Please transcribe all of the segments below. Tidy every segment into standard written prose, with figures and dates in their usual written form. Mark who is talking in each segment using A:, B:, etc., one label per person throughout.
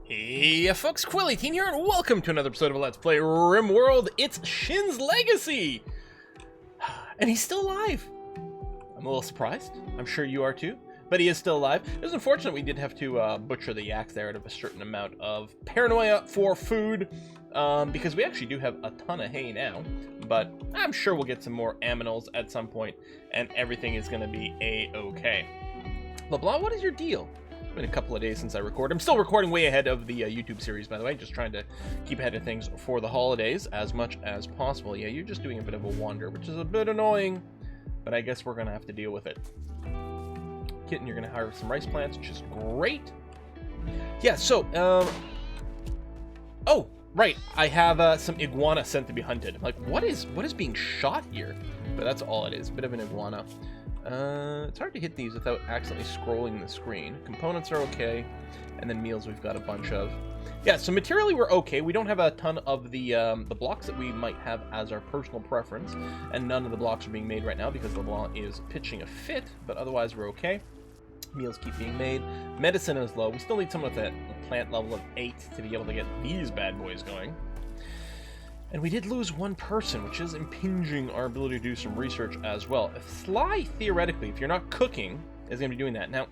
A: Hey folks, Quill18 here, and welcome to another episode of Let's Play Rimworld. It's Shin's legacy! And he's still alive! I'm a little surprised. I'm sure you are too. But he is still alive. It was unfortunate we did have to butcher the yaks there out of a certain amount of paranoia for food. Because we actually do have a ton of hay now. But I'm sure we'll get some more aminals at some point, and everything is going to be a-okay. LeBlanc, what is your deal? It's been a couple of days since I recorded. I'm still recording way ahead of the YouTube series, by the way. Just trying to keep ahead of things for the holidays as much as possible. Yeah, you're just doing a bit of a wander, which is a bit annoying, but I guess we're going to have to deal with it. Kitten, you're going to harvest some rice plants, which is great. Yeah, so, oh, right. I have some iguana sent to be hunted. I'm like, what is being shot here? But that's all it is. Bit of an iguana. It's hard to hit these without accidentally scrolling the screen. Components are okay, and then meals we've got a bunch of. Yeah, so materially we're okay. We don't have a ton of the blocks that we might have as our personal preference, and none of the blocks are being made right now because LeBlanc is pitching a fit, but otherwise we're okay. Meals keep being made. Medicine is low. We still need someone with a plant level of 8 to be able to get these bad boys going. And we did lose one person, which is impinging our ability to do some research as well. If Sly, theoretically, if you're not cooking, is going to be doing that. Now,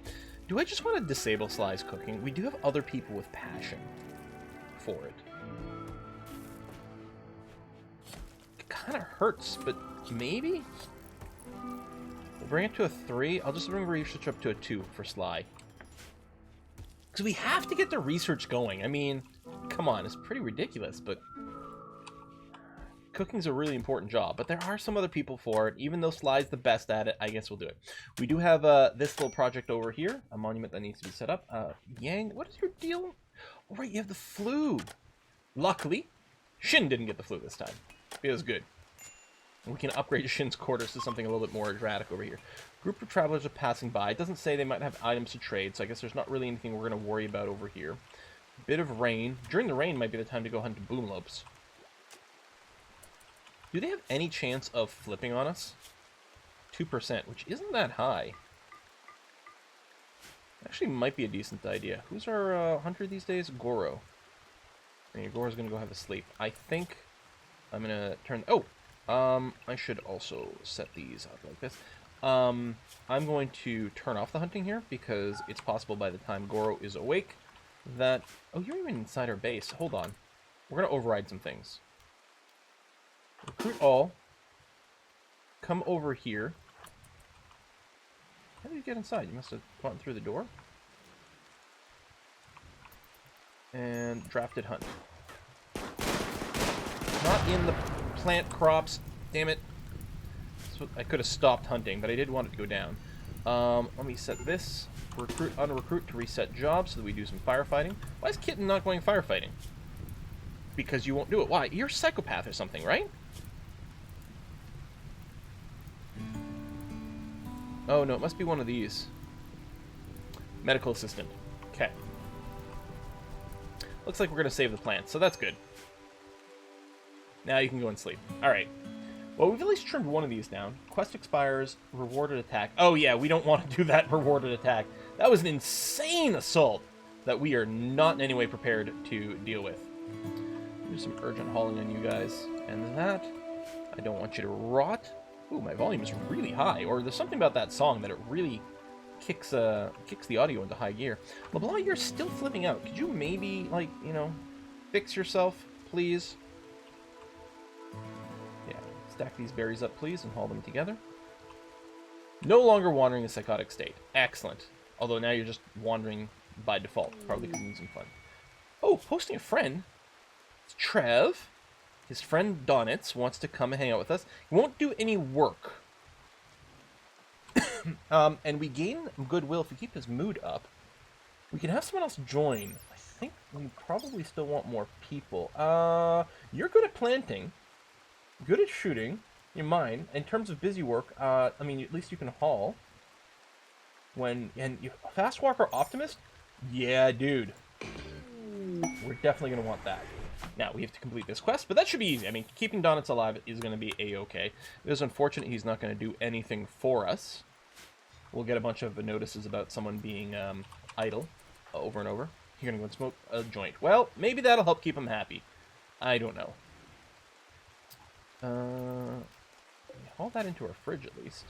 A: do I just want to disable Sly's cooking? We do have other people with passion for it. It kind of hurts, but maybe? We'll bring it to a 3. I'll just bring research up to a 2 for Sly. Because we have to get the research going. I mean, come on, it's pretty ridiculous, but cooking's a really important job, but there are some other people for it. Even though Sly's the best at it, I guess we'll do it. We do have this little project over here, a monument that needs to be set up. Yang, what is your deal? Oh, right, you have the flu. Luckily, Shin didn't get the flu this time. It was good. We can upgrade Shin's quarters to something a little bit more erratic over here. Group of travelers are passing by. It doesn't say they might have items to trade, so I guess there's not really anything we're going to worry about over here. Bit of rain. During the rain might be the time to go hunt boomlopes. Do they have any chance of flipping on us? 2%, which isn't that high. Actually might be a decent idea. Who's our hunter these days? Goro. And Goro's going to go have a sleep. I think I'm going to turn... Oh! I should also set these up like this. I'm going to turn off the hunting here because it's possible by the time Goro is awake that... Oh, you're even inside our base. Hold on. We're going to override some things. Recruit all. Come over here. How did you get inside? You must have gone through the door. And drafted hunt. Not in the plant crops. Damn it. So I could have stopped hunting, but I did want it to go down. Let me set this. Recruit, unrecruit to reset jobs so that we do some firefighting. Why is Kitten not going firefighting? Because you won't do it. Why? You're a psychopath or something, right? Oh, no, it must be one of these. Medical assistant. Okay. Looks like we're going to save the plants, so that's good. Now you can go and sleep. Alright. Well, we've at least trimmed one of these down. Quest expires, rewarded attack. Oh, yeah, we don't want to do that rewarded attack. That was an insane assault that we are not in any way prepared to deal with. Do some urgent hauling on you guys. And that, I don't want you to rot. Ooh, my volume is really high. Or there's something about that song that it really kicks the audio into high gear. LeBlanc, you're still flipping out. Could you maybe, like, you know, fix yourself, please? Yeah, stack these berries up, please, and haul them together. No longer wandering in a psychotic state. Excellent. Although now you're just wandering by default. Probably because you need some fun. Oh, posting a friend. It's Trev. His friend Donitz wants to come and hang out with us. He won't do any work. And we gain goodwill if we keep his mood up. We can have someone else join. I think we probably still want more people. You're good at planting. Good at shooting. You're mine. In terms of busy work, I mean, at least you can haul. And you fast walker optimist? Yeah, dude. We're definitely going to want that. Now, we have to complete this quest, but that should be easy. I mean, keeping Donitz alive is going to be a-okay. It is unfortunate he's not going to do anything for us. We'll get a bunch of notices about someone being idle over and over. You're gonna go and smoke a joint. Well, maybe that'll help keep him happy. I don't know. Haul that into our fridge at least.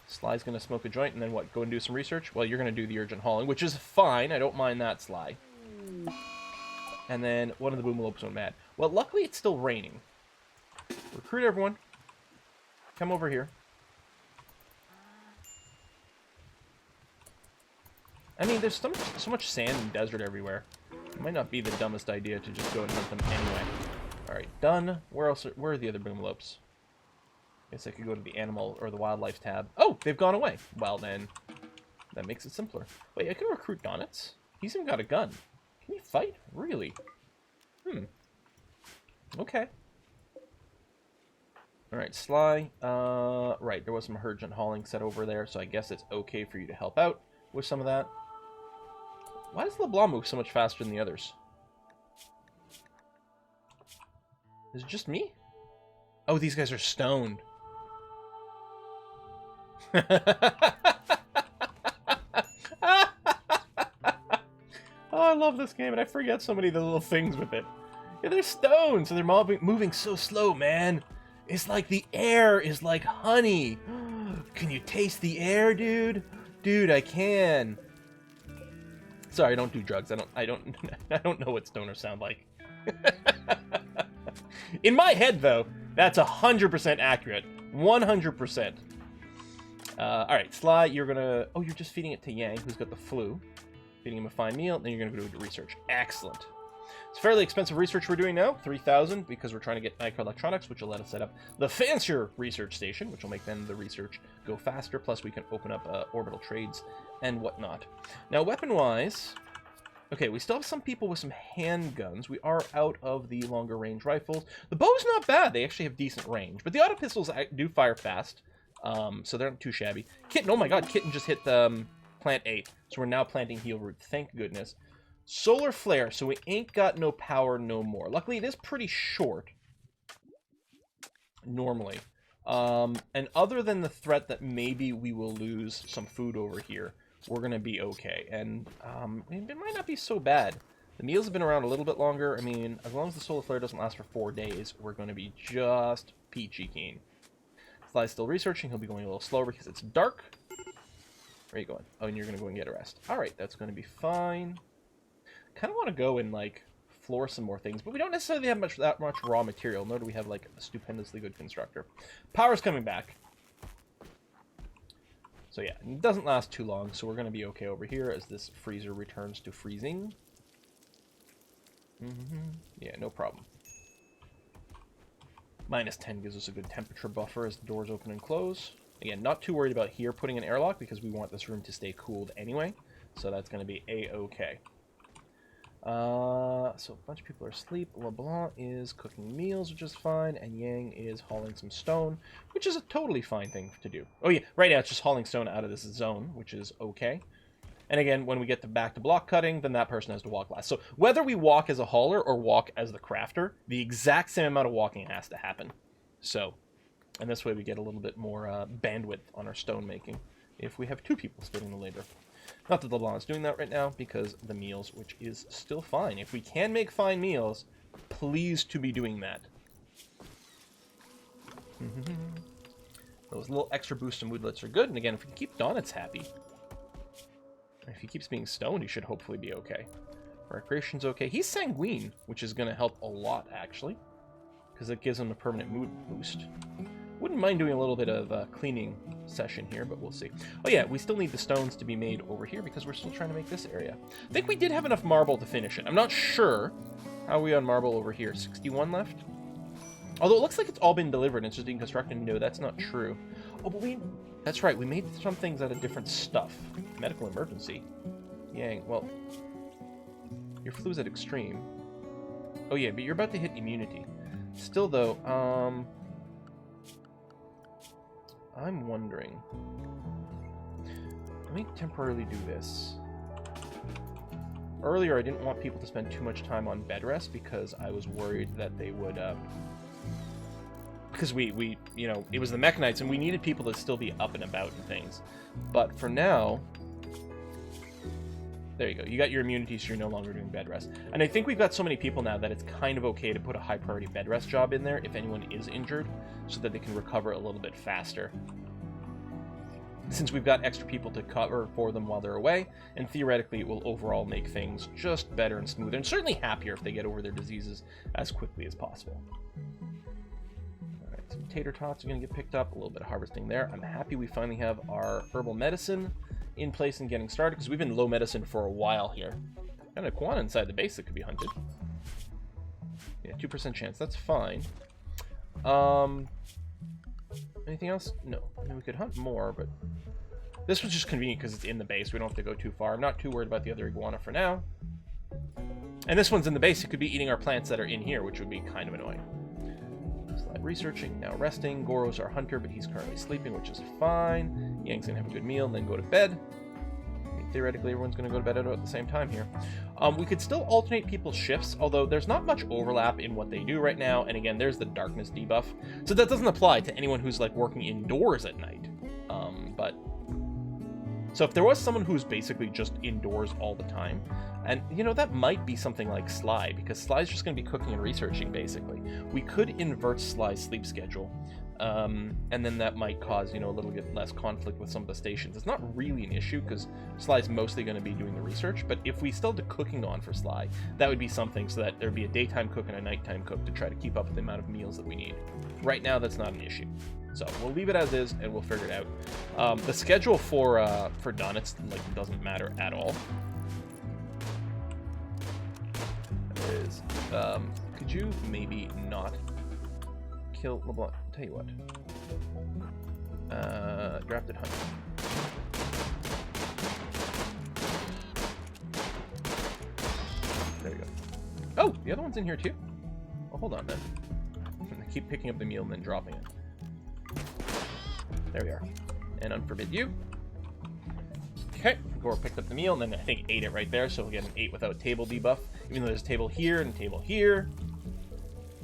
A: Sly's gonna smoke a joint and then what? Go and do some research? Well, you're gonna do the urgent hauling, which is fine. I don't mind that, Sly. And then one of the boomalopes went mad. Well, luckily it's still raining. Recruit everyone. Come over here. I mean, there's so much sand and desert everywhere. It might not be the dumbest idea to just go and hunt them anyway. Alright, done. Where are the other boomalopes? Guess I could go to the animal or the wildlife tab. Oh, they've gone away. Well then, that makes it simpler. Wait, I can recruit Donuts? He's even got a gun. Can he fight? Really? Okay. Alright, Sly. Right, there was some urgent hauling set over there, so I guess it's okay for you to help out with some of that. Why does LeBlanc move so much faster than the others? Is it just me? Oh, these guys are stoned. Oh, I love this game, and I forget so many of the little things with it. Yeah, they're stoned, so they're moving so slow, man. It's like the air is like honey. Can you taste the air, dude? Dude, I can. Sorry, I don't do drugs. I don't know what stoners sound like. In my head, though, that's 100% accurate. 100%. Alright, Sly, you're gonna... Oh, you're just feeding it to Yang, who's got the flu. Feeding him a fine meal, and then you're gonna go do research. Excellent. It's fairly expensive research we're doing now, 3,000, because we're trying to get microelectronics, which will let us set up the fancier research station, which will make then the research go faster, plus we can open up orbital trades and whatnot. Now, weapon-wise... Okay, we still have some people with some handguns. We are out of the longer range rifles. The bow's not bad. They actually have decent range. But the auto pistols do fire fast, so they're not too shabby. Kitten, oh my god, Kitten just hit plant 8. So we're now planting heal root. Thank goodness. Solar flare, so we ain't got no power no more. Luckily, it is pretty short. Normally. And other than the threat that maybe we will lose some food over here, we're going to be okay. And it might not be so bad. The meals have been around a little bit longer. I mean, as long as the solar flare doesn't last for 4 days, we're going to be just peachy keen. Sly's still researching. He'll be going a little slower because it's dark. Where are you going? Oh, and you're going to go and get a rest. Alright, that's going to be fine. Kind of want to go and, like, floor some more things, but we don't necessarily have that much raw material, nor do we have, like, a stupendously good constructor. Power's coming back. So yeah, it doesn't last too long, so we're going to be okay over here as this freezer returns to freezing. Yeah, no problem. -10 gives us a good temperature buffer as the doors open and close. Again, not too worried about here putting an airlock because we want this room to stay cooled anyway. So that's going to be A-okay. So a bunch of people are asleep. LeBlanc is cooking meals, which is fine, and Yang is hauling some stone, which is a totally fine thing to do. Oh yeah, right now it's just hauling stone out of this zone, which is okay. And again, when we get back to block cutting, then that person has to walk last. So whether we walk as a hauler or walk as the crafter, the exact same amount of walking has to happen. So, and this way we get a little bit more bandwidth on our stone making if we have 2 people splitting the labor. Not that LeBlanc is doing that right now, because the meals, which is still fine. If we can make fine meals, please to be doing that. Those little extra boosts and moodlets are good, and again, if we can keep Donut's happy, if he keeps being stoned, he should hopefully be okay. Recreation's okay. He's sanguine, which is going to help a lot, actually, because it gives him a permanent mood boost. Wouldn't mind doing a little bit of a cleaning session here, but we'll see. Oh yeah, we still need the stones to be made over here because we're still trying to make this area. I think we did have enough marble to finish it. I'm not sure. How are we on marble over here? 61 left? Although it looks like it's all been delivered and it's just being constructed. No, that's not true. Oh, but that's right. We made some things out of different stuff. Medical emergency. Yang, well, your flu's at extreme. Oh yeah, but you're about to hit immunity. Still though, I'm wondering. Let me temporarily do this. Earlier, I didn't want people to spend too much time on bed rest because I was worried that they would, because we, you know, it was the Mechanites and we needed people to still be up and about and things. But for now, There you go. You got your immunity, so you're no longer doing bed rest. And I think we've got so many people now that it's kind of okay to put a high priority bed rest job in there if anyone is injured, so that they can recover a little bit faster. Since we've got extra people to cover for them while they're away, and theoretically it will overall make things just better and smoother, and certainly happier if they get over their diseases as quickly as possible. Alright, some tater tots are going to get picked up, a little bit of harvesting there. I'm happy we finally have our herbal medicine in place and getting started, because we've been low medicine for a while here. Got an iguana inside the base that could be hunted. Yeah, 2% chance, that's fine. Anything else? No. I mean, we could hunt more, but this was just convenient because it's in the base. We don't have to go too far. I'm not too worried about the other iguana for now. And this one's in the base. It could be eating our plants that are in here, which would be kind of annoying. Slide researching, now resting. Goro's our hunter, but he's currently sleeping, which is fine. Yang's gonna have a good meal and then go to bed. I mean, theoretically, everyone's gonna go to bed at about the same time here. We could still alternate people's shifts, although there's not much overlap in what they do right now. And again, there's the darkness debuff. So that doesn't apply to anyone who's like working indoors at night. So if there was someone who's basically just indoors all the time, and you know, that might be something like Sly, because Sly's just going to be cooking and researching basically. We could invert Sly's sleep schedule, and then that might cause, you know, a little bit less conflict with some of the stations. It's not really an issue because Sly's mostly going to be doing the research, but if we still did cooking on for Sly, that would be something so that there'd be a daytime cook and a nighttime cook to try to keep up with the amount of meals that we need. Right now, that's not an issue. So we'll leave it as is, and we'll figure it out. The schedule for done, it's like doesn't matter at all. There is. Could you maybe not kill LeBlanc? Tell you what. Drafted hunter. There you go. Oh, the other one's in here too. Well, hold on then. I keep picking up the meal and then dropping it. There we are. And unforbid you. Okay, Gore picked up the meal, and then I think ate it right there, so we'll get an 8 without table debuff. Even though there's a table here and a table here.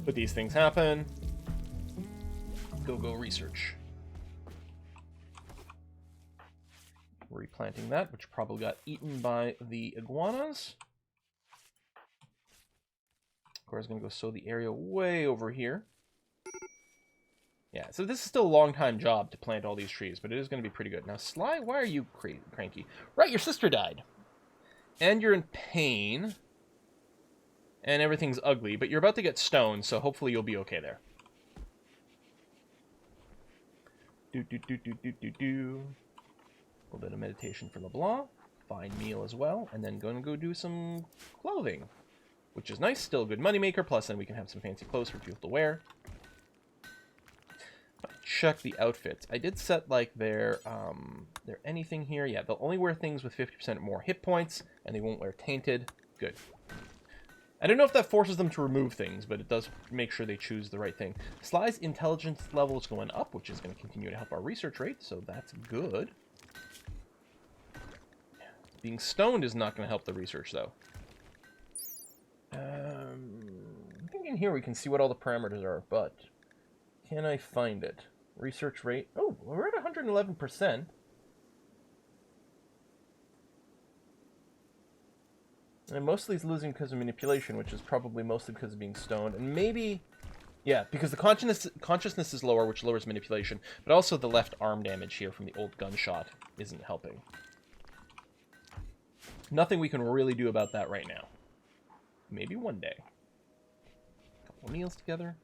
A: But these things happen. Go research. Replanting that, which probably got eaten by the iguanas. Gore's gonna go sow the area way over here. Yeah, so this is still a long time job to plant all these trees, but it is going to be pretty good. Now, Sly, why are you cranky? Right, your sister died. And you're in pain. And everything's ugly, but you're about to get stoned, so hopefully you'll be okay there. A little bit of meditation for LeBlanc. Fine meal as well. And then going to go do some clothing, which is nice. Still a good moneymaker, plus then we can have some fancy clothes for people to wear. Check the outfits. I did set like their anything here. Yeah, they'll only wear things with 50% more hit points, and they won't wear tainted. Good. I don't know if that forces them to remove things, but it does make sure they choose the right thing. Sly's intelligence level is going up, which is going to continue to help our research rate, so that's good. Being stoned is not going to help the research, though. I think in here we can see what all the parameters are, but can I find it? Research rate. Oh, we're at 111%. And mostly it's losing because of manipulation, which is probably mostly because of being stoned. And maybe, yeah, because the consciousness is lower, which lowers manipulation. But also the left arm damage here from the old gunshot isn't helping. Nothing we can really do about that right now. Maybe one day. A couple of meals together.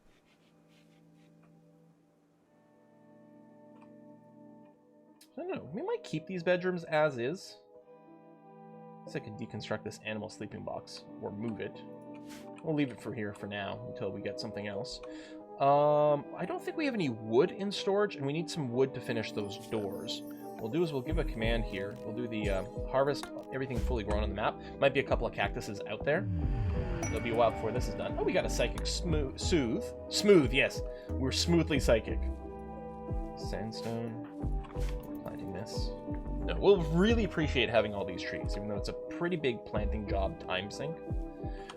A: I don't know. We might keep these bedrooms as is. I guess I could deconstruct this animal sleeping box or move it. We'll leave it for here for now until we get something else. I don't think we have any wood in storage, and we need some wood to finish those doors. What we'll do is we'll give a command here. We'll do the harvest everything fully grown on the map. Might be a couple of cactuses out there. It'll be a while before this is done. Oh, we got a psychic smooth, yes. We're smoothly psychic. Sandstone. Planting this. No, we'll really appreciate having all these trees, even though it's a pretty big planting job time sink.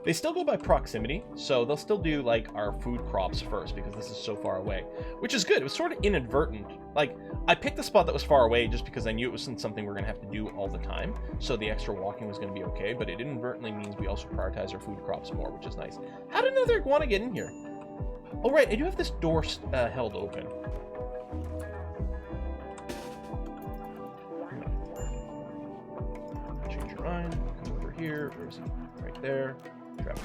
A: They still go by proximity, so they'll still do, like, our food crops first, because this is so far away. Which is good. It was sort of inadvertent. Like, I picked a spot that was far away just because I knew it wasn't something we're going to have to do all the time, so the extra walking was going to be okay, but it inadvertently means we also prioritize our food crops more, which is nice. How did another iguana get in here? Oh, right, I do have this door held open. Change your mind. Come over here. Where is he? Right there. Trap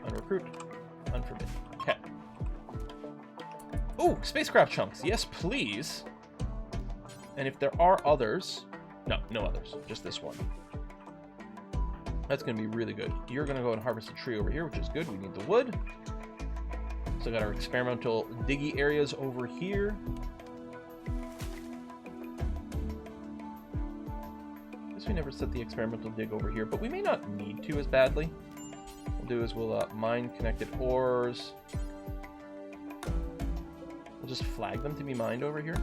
A: unrecruit. Unforbid. Okay. Oh, spacecraft chunks. Yes, please. And if there are others... No others. Just this one. That's going to be really good. You're going to go and harvest a tree over here, which is good. We need the wood. So got our experimental diggy areas over here. Guess we never set the experimental dig over here, but we may not need to as badly. What we'll do is we'll mine connected ores. We'll just flag them to be mined over here.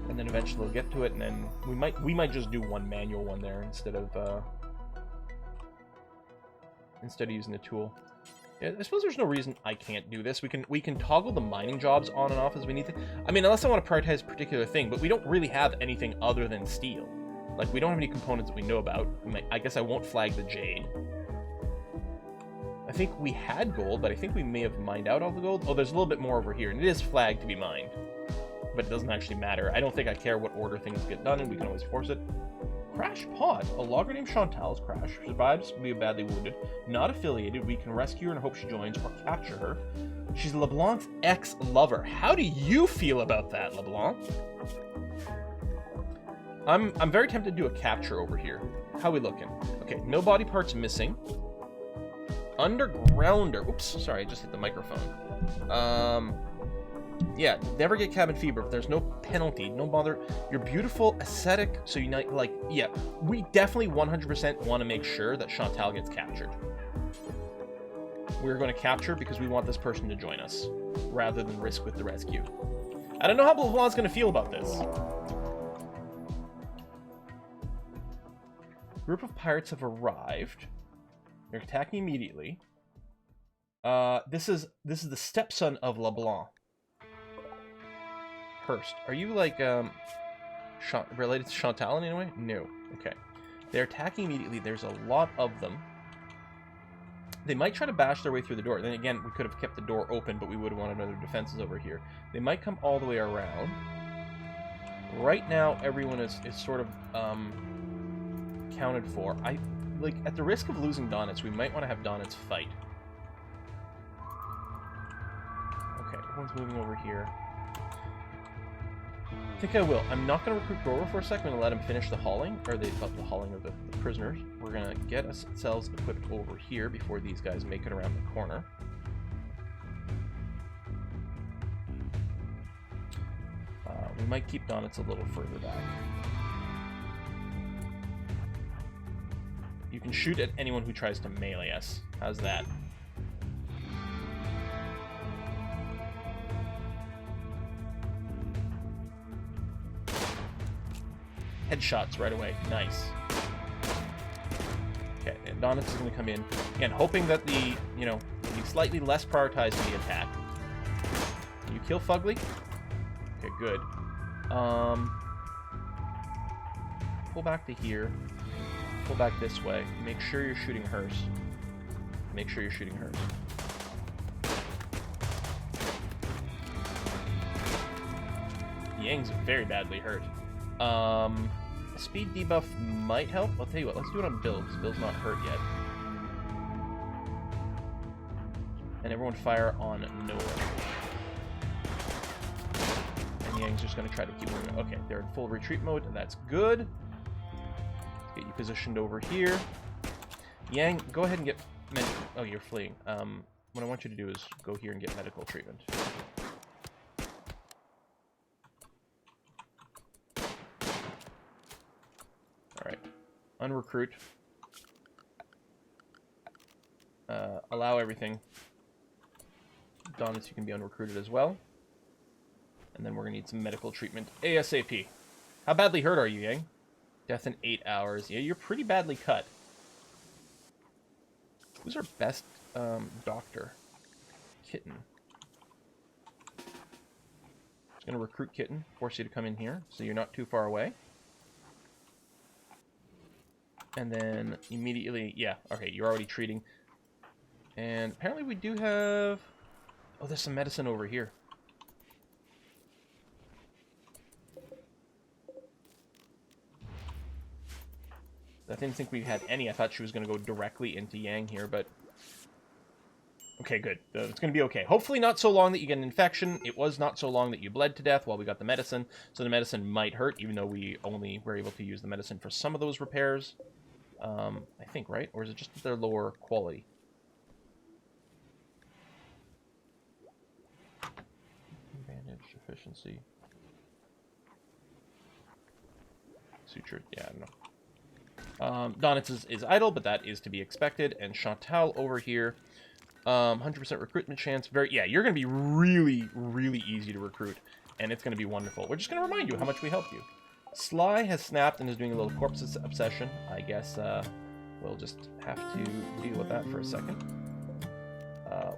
A: And then eventually we'll get to it, and then we might just do one manual one there instead of using the tool. Yeah, I suppose there's no reason I can't do this. We can toggle the mining jobs on and off as we need to. I mean, unless I want to prioritize a particular thing, but we don't really have anything other than steel. Like, we don't have any components that we know about. I guess I won't flag the jade. I think we had gold, but I think we may have mined out all the gold. Oh, there's a little bit more over here, and it is flagged to be mined. But it doesn't actually matter. I don't think I care what order things get done, and we can always force it. Crash pod. A logger named Chantal has crashed. Survives to be badly wounded. Not affiliated. We can rescue her and hope she joins or capture her. She's LeBlanc's ex-lover. How do you feel about that, LeBlanc? I'm very tempted to do a capture over here. How we looking? Okay, no body parts missing. Undergrounder. Oops, sorry, I just hit the microphone. Yeah, never get cabin fever, but there's no penalty, no bother. You're beautiful, aesthetic, so you like, yeah, we definitely 100% want to make sure that Chantal gets captured. We're going to capture because we want this person to join us, rather than risk with the rescue. I don't know how LeBlanc's going to feel about this. Group of pirates have arrived. They're attacking immediately. This is the stepson of LeBlanc. Hurst. Are you, like, related to Chantal in any way? No. Okay. They're attacking immediately. There's a lot of them. They might try to bash their way through the door. Then again, we could have kept the door open, but we would have wanted other defenses over here. They might come all the way around. Right now, everyone is sort of, counted for. Like, at the risk of losing Donitz, we might want to have Donitz fight. Okay, everyone's moving over here. I think I will. I'm not going to recruit Grover for a second. I'm going to let him finish the hauling, or the hauling of the prisoners. We're going to get ourselves equipped over here before these guys make it around the corner. We might keep Donitz a little further back. You can shoot at anyone who tries to melee us. How's that? Headshots right away. Nice. Okay, and Donitz is going to come in. Again, hoping that the, be slightly less prioritized in the attack. Can you kill Fugly? Okay, good. Pull back to here. Pull back this way. Make sure you're shooting hers. Make sure you're shooting hers. Yang's very badly hurt. Speed debuff might help. I'll tell you what, let's do it on Bill, because Bill's not hurt yet. And everyone fire on Noah. And Yang's just going to try to keep moving. Okay, they're in full retreat mode, and that's good. Let's get you positioned over here. Yang, go ahead and get medical. Oh, you're fleeing. What I want you to do is go here and get medical treatment. Unrecruit. Allow everything. Donitz, you can be unrecruited as well. And then we're going to need some medical treatment ASAP. How badly hurt are you, Yang? Death in 8 hours. Yeah, you're pretty badly cut. Who's our best doctor? Kitten. Just going to recruit Kitten, force you to come in here, so you're not too far away. And then immediately, yeah, okay, you're already treating. And apparently we do have... Oh, there's some medicine over here. I didn't think we had any. I thought she was going to go directly into Yang here, but... Okay, good. It's going to be okay. Hopefully not so long that you get an infection. It was not so long that you bled to death while we got the medicine. So the medicine might hurt, even though we only were able to use the medicine for some of those repairs. I think, right? Or is it just that they're lower quality? Bandage, efficiency. Sutured, yeah, I don't know. Donitz is idle, but that is to be expected. And Chantal over here, 100% recruitment chance. Yeah, you're going to be really, really easy to recruit, and it's going to be wonderful. We're just going to remind you how much we helped you. Sly has snapped and is doing a little corpse obsession. I guess we'll just have to deal with that for a second.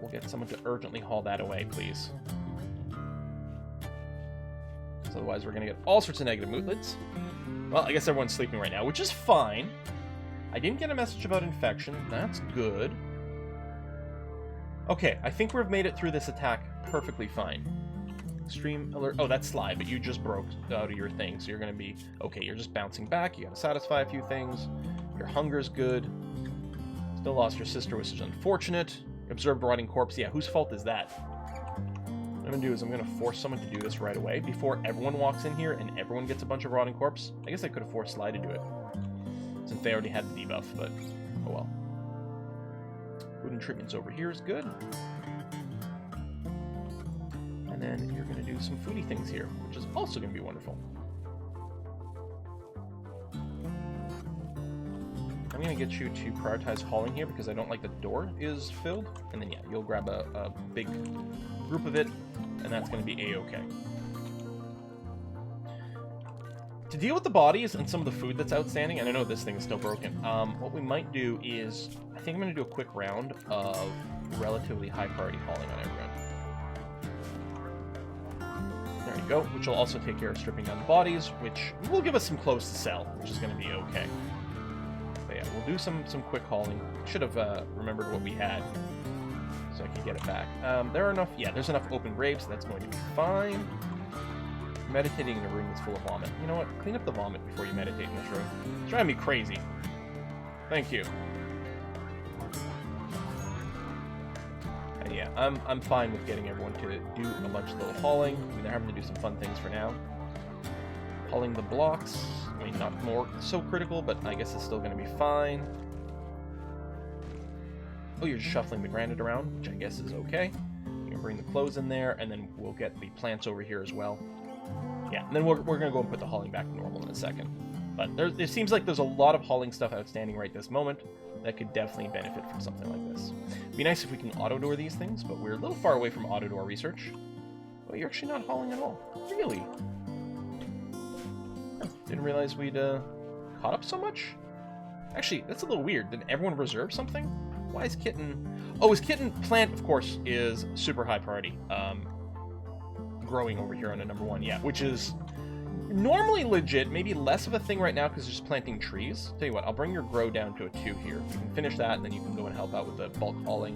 A: We'll get someone to urgently haul that away, please. So otherwise we're going to get all sorts of negative mootlets. Well, I guess everyone's sleeping right now, which is fine. I didn't get a message about infection. That's good. Okay, I think we've made it through this attack perfectly fine. Extreme alert. Oh, that's Sly, but you just broke out of your thing, so you're going to be... Okay, you're just bouncing back. You got to satisfy a few things. Your hunger's good. Still lost your sister, which is unfortunate. Observed rotting corpse. Yeah, whose fault is that? What I'm going to do is I'm going to force someone to do this right away before everyone walks in here and everyone gets a bunch of rotting corpse. I guess I could have forced Sly to do it, since they already had the debuff, but oh well. Food and treatments over here is good. And then you're going to do some foodie things here, which is also going to be wonderful. I'm going to get you to prioritize hauling here because I don't like the door is filled. And then, yeah, you'll grab a big group of it, and that's going to be A-okay. To deal with the bodies and some of the food that's outstanding, and I know this thing is still broken, what we might do is, I think I'm going to do a quick round of relatively high priority hauling on everyone. There you go, which will also take care of stripping down the bodies, which will give us some clothes to sell, which is going to be okay. But yeah, we'll do some quick hauling. Should have remembered what we had, so I can get it back. There are enough, yeah, there's enough open graves, so that's going to be fine. Meditating in a room that's full of vomit. You know what? Clean up the vomit before you meditate in this room. It's driving me crazy. Thank you. And yeah, I'm fine with getting everyone to do a bunch of little hauling. I mean, they're having to do some fun things for now. Hauling the blocks. I mean, not more so critical, but I guess it's still going to be fine. Oh, you're just shuffling the granite around, which I guess is okay. You can bring the clothes in there, and then we'll get the plants over here as well. Yeah, and then we're going to go and put the hauling back to normal in a second. But it seems like there's a lot of hauling stuff outstanding right this moment that could definitely benefit from something like this. It'd be nice if we can auto-door these things, but we're a little far away from auto-door research. Oh, you're actually not hauling at all. Really? Huh, didn't realize we'd caught up so much? Actually, that's a little weird. Did everyone reserve something? Why is Kitten... Oh, his Kitten plant, of course, is super high priority. Growing over here on a number 1, yeah, which is normally legit, maybe less of a thing right now because it's just planting trees. Tell you what, I'll bring your grow down to a 2 here. You can finish that, and then you can go and help out with the bulk hauling.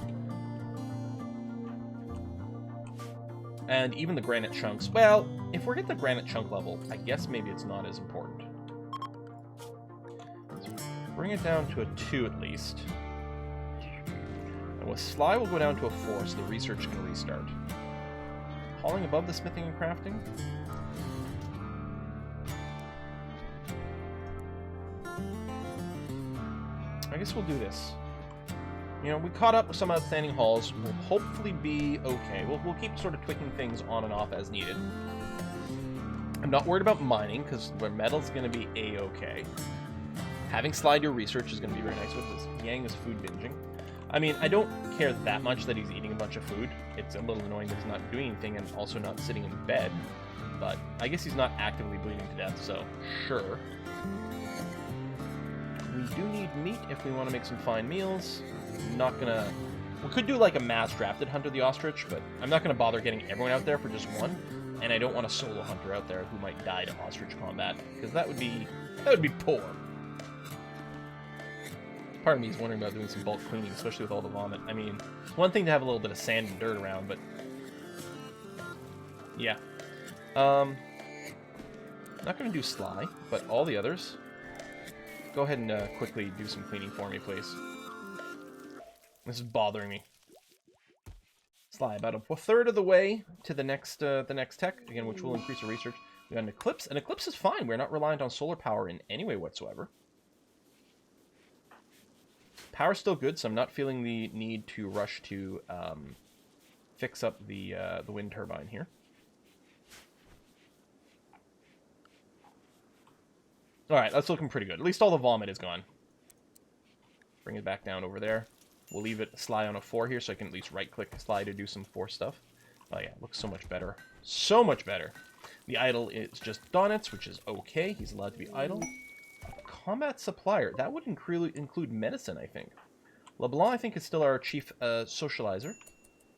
A: And even the granite chunks. Well, if we're at the granite chunk level, I guess maybe it's not as important. So bring it down to a 2 at least. And with Sly, we'll go down to a 4, so the research can restart. Hauling above the smithing and crafting? I guess we'll do this. You know, we caught up with some outstanding hauls. We'll hopefully be okay. We'll keep sort of tweaking things on and off as needed. I'm not worried about mining, because where metal's going to be A-okay. Having Slide your research is going to be very nice with this. Yang is food binging. I mean, I don't care that much that he's eating a bunch of food. It's a little annoying that he's not doing anything and also not sitting in bed. But I guess he's not actively bleeding to death, so sure. We do need meat if we want to make some fine meals. Not gonna... We could do like a mass drafted Hunter the Ostrich, but I'm not gonna bother getting everyone out there for just one. And I don't want a solo hunter out there who might die to ostrich combat, because that would be poor. Part of me is wondering about doing some bulk cleaning, especially with all the vomit. I mean, it's one thing to have a little bit of sand and dirt around, but yeah. Not gonna do Sly, but all the others. Go ahead and quickly do some cleaning for me, please. This is bothering me. Sly, about a third of the way to the next tech, again, which will increase our research. We got an Eclipse. An Eclipse is fine. We're not reliant on solar power in any way whatsoever. Power's still good, so I'm not feeling the need to rush to fix up the wind turbine here. All right, that's looking pretty good. At least all the vomit is gone. Bring it back down over there. We'll leave it Sly on a 4 here, so I can at least right-click Sly to do some 4 stuff. Oh yeah, looks so much better. So much better. The idle is just Donitz, which is okay. He's allowed to be idle. Combat supplier. That would include medicine, I think. LeBlanc, I think, is still our chief socializer.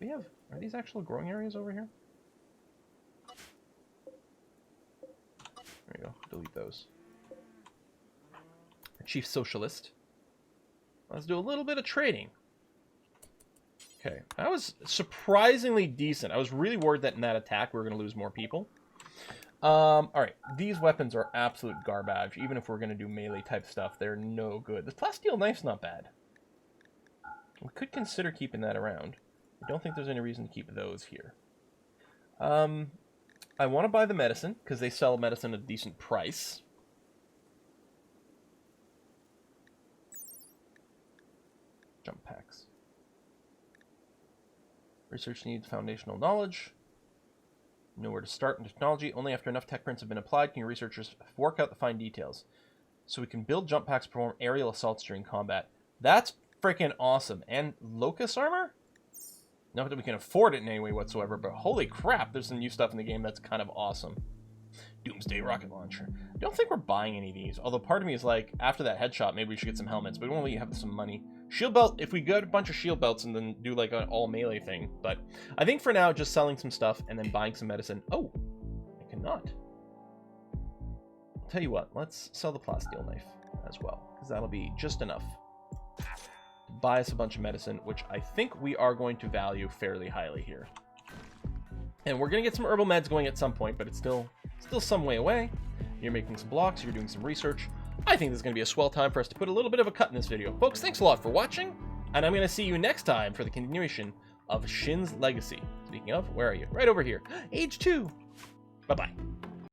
A: We have... Are these actual growing areas over here? There we go. Delete those. Our chief socialist. Let's do a little bit of trading. Okay, that was surprisingly decent. I was really worried that in that attack we were going to lose more people. Alright, these weapons are absolute garbage. Even if we're going to do melee type stuff, they're no good. The plasteel knife's not bad. We could consider keeping that around. I don't think there's any reason to keep those here. I want to buy the medicine, because they sell medicine at a decent price. Jump packs. Research needs foundational knowledge. Know where to start in technology. Only after enough tech prints have been applied can your researchers work out the fine details. So we can build jump packs to perform aerial assaults during combat. That's freaking awesome. And locust armor? Not that we can afford it in any way whatsoever, but holy crap, there's some new stuff in the game that's kind of awesome. Doomsday rocket launcher. I don't think we're buying any of these, although part of me is like, after that headshot, maybe we should get some helmets, but we only have some money. Shield belt, if we get a bunch of shield belts and then do like an all melee thing, but I think for now, just selling some stuff and then buying some medicine. Oh, I cannot. I'll tell you what, let's sell the plasteel knife as well, because that'll be just enough to buy us a bunch of medicine, which I think we are going to value fairly highly here. And we're going to get some herbal meds going at some point, but it's still some way away. You're making some blocks, you're doing some research. I think this is going to be a swell time for us to put a little bit of a cut in this video. Folks, thanks a lot for watching, and I'm going to see you next time for the continuation of Shin's Legacy. Speaking of, where are you? Right over here. Age 2. Bye-bye.